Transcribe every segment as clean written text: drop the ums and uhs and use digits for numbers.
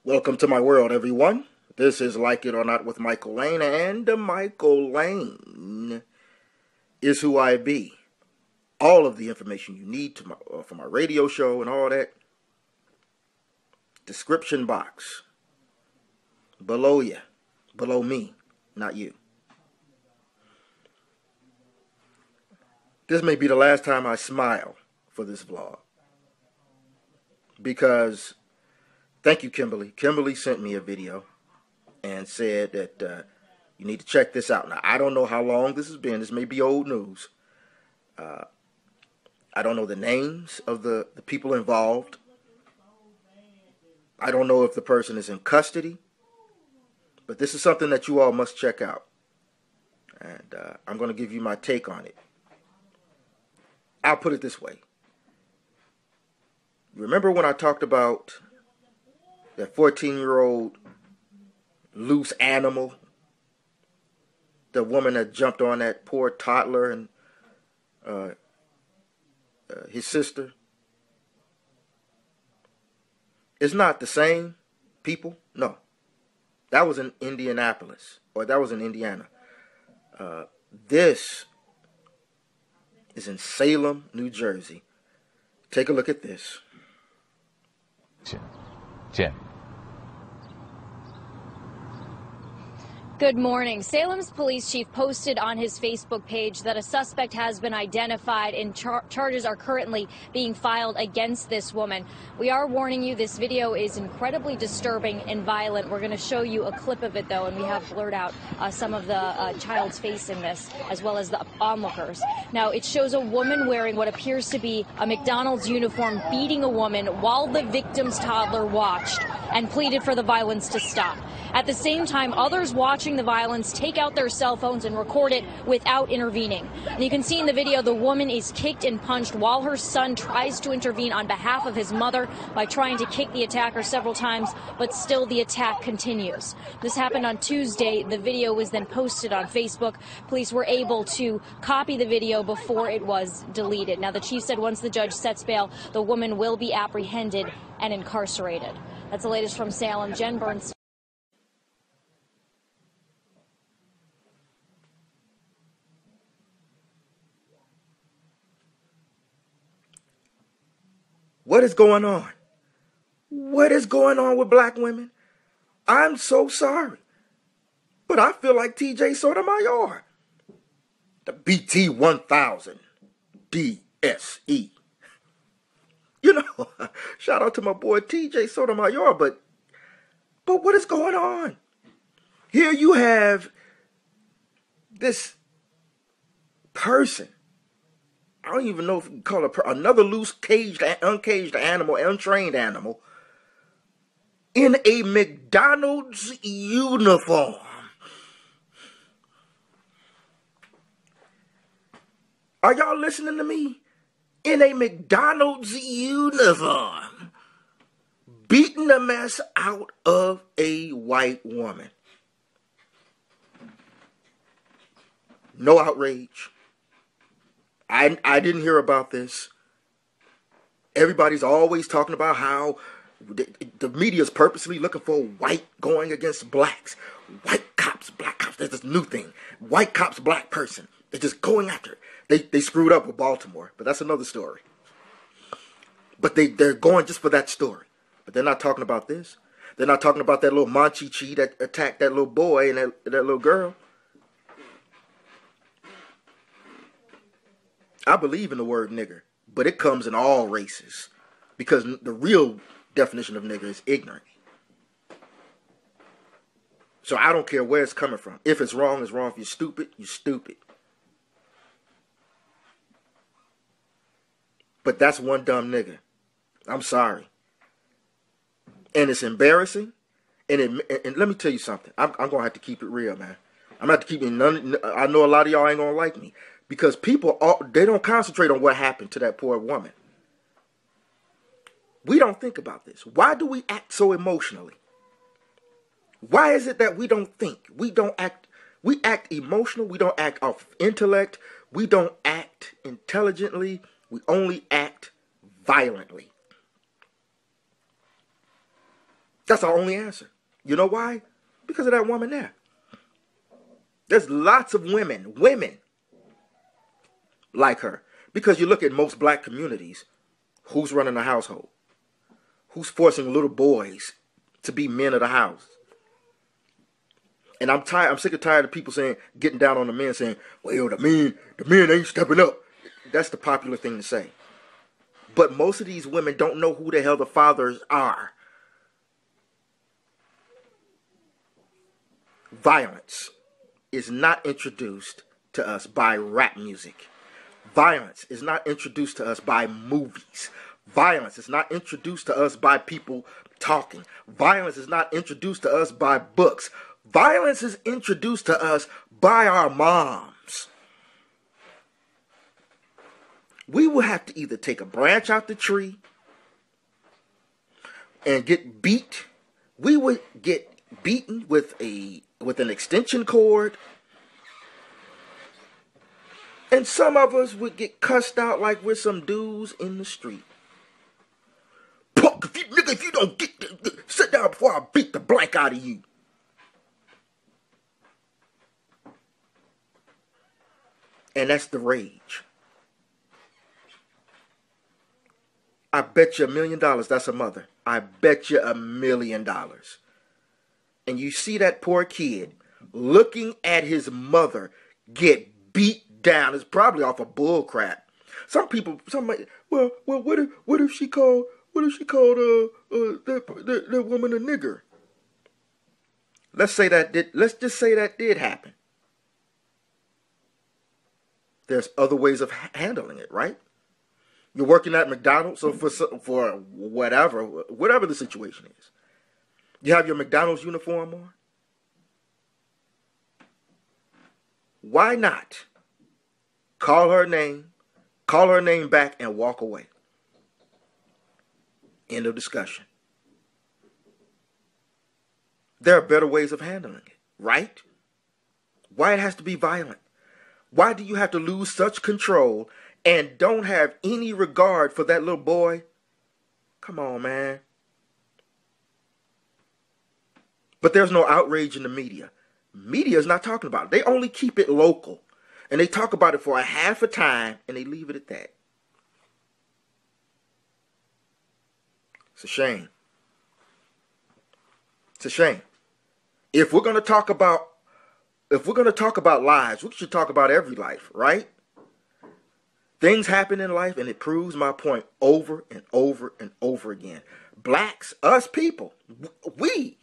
Welcome to my world, everyone. This is Like It or Not with Michael Lane, and Michael Lane is who I be. All of the information you need for my radio show and all that, description box below you, below me, not you. This may be the last time I smile for this vlog, because thank you, Kimberly. Kimberly sent me a video and said that you need to check this out. Now, I don't know how long this has been. This may be old news. I don't know the names of the people involved. I don't know if the person is in custody. But this is something that you all must check out. And I'm going to give you my take on it. I'll put it this way. Remember when I talked about that 14-year-old loose animal, the woman that jumped on that poor toddler and his sister? It's not the same people. No. That was in Indianapolis, or that was in Indiana. This is in Salem, New Jersey. Take a look at this. Jim. Good morning. Salem's police chief posted on his Facebook page that a suspect has been identified and charges are currently being filed against this woman. We are warning you, this video is incredibly disturbing and violent. We're going to show you a clip of it, though, and we have blurred out some of the child's face in this, as well as the onlookers. Now, it shows a woman wearing what appears to be a McDonald's uniform beating a woman while the victim's toddler watched and pleaded for the violence to stop. At the same time, others watching the violence take out their cell phones and record it without intervening. And you can see in the video the woman is kicked and punched while her son tries to intervene on behalf of his mother by trying to kick the attacker several times, but still the attack continues. This happened on Tuesday. The video was then posted on Facebook. Police were able to copy the video before it was deleted. Now, the chief said once the judge sets bail, the woman will be apprehended and incarcerated. That's the latest from Salem. Jen Burns. What is going on? What is going on with black women? I'm so sorry. But I feel like TJ Sotomayor. The BT 1000 DSE. You know, shout out to my boy TJ Sotomayor, but what is going on? Here you have this person. I don't even know if you can call it another loose, uncaged animal, untrained animal, in a McDonald's uniform. Are y'all listening to me? In a McDonald's uniform, beating the mess out of a white woman. No outrage. I didn't hear about this. Everybody's always talking about how the media is purposely looking for white going against blacks. White cops, black cops. There's this new thing. White cops, black person. They're just going after it. They screwed up with Baltimore, but that's another story. But they're going just for that story. But they're not talking about this. They're not talking about that little Manchichi that attacked that little boy and that little girl. I believe in the word nigger, but it comes in all races, because the real definition of nigger is ignorant. So I don't care where it's coming from. If it's wrong, it's wrong. If you're stupid, you're stupid. But that's one dumb nigger. I'm sorry. And it's embarrassing. And let me tell you something. I'm going to have to keep it real, man. I'm going to have to keep it. I know a lot of y'all ain't going to like me. Because people, they don't concentrate on what happened to that poor woman. We don't think about this. Why do we act so emotionally? Why is it that we don't think? We act emotional. We don't act off intellect. We don't act intelligently. We only act violently. That's our only answer. You know why? Because of that woman there. There's lots of women like her. Because you look at most black communities, who's running the household? Who's forcing little boys to be men of the house? And I'm sick and tired of people getting down on the men saying, well, the men ain't stepping up. That's the popular thing to say. But most of these women don't know who the hell the fathers are. Violence is not introduced to us by rap music. Violence is not introduced to us by movies. Violence is not introduced to us by people talking. Violence is not introduced to us by books. Violence is introduced to us by our moms. We will have to either take a branch out the tree and get beat. We would get beaten with an extension cord. And some of us would get cussed out like we're some dudes in the street. Punk, if you don't sit down before I beat the blank out of you. And that's the rage. I bet you $1 million that's a mother. I bet you $1 million. And you see that poor kid looking at his mother get beat down. It's probably off of bull crap. Some well, what if she called that woman a nigger? Let's just say that did happen. There's other ways of handling it, right? You're working at McDonald's, so for whatever the situation is, you have your McDonald's uniform on. Why not call her name back, and walk away? End of discussion. There are better ways of handling it, right? Why it has to be violent? Why do you have to lose such control and don't have any regard for that little boy? Come on, man. But there's no outrage in the media. Media is not talking about it. They only keep it local. And they talk about it for a half a time and they leave it at that. It's a shame. It's a shame. If we're going to talk about lives, we should talk about every life, right? Things happen in life and it proves my point over and over and over again. Blacks, us people, we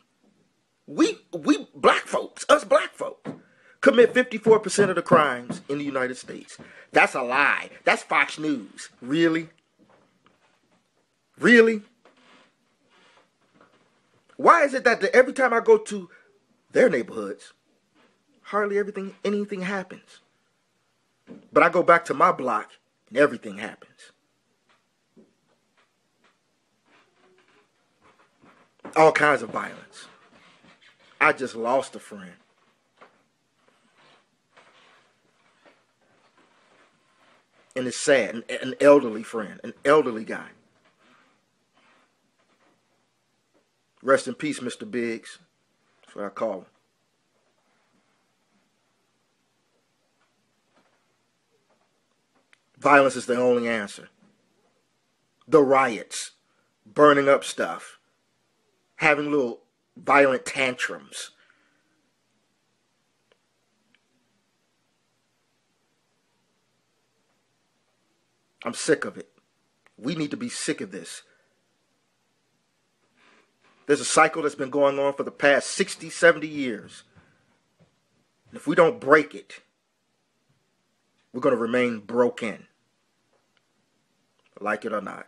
black folks, commit 54% of the crimes in the United States. That's a lie. That's Fox News. Really? Really? Why is it that every time I go to their neighborhoods, hardly anything happens? But I go back to my block and everything happens. All kinds of violence. I just lost a friend. And it's sad. An elderly friend. An elderly guy. Rest in peace, Mr. Biggs. That's what I call him. Violence is the only answer. The riots. Burning up stuff. Having little violent tantrums. I'm sick of it. We need to be sick of this. There's a cycle that's been going on for the past 60, 70 years. And if we don't break it, we're going to remain broken. Like it or not.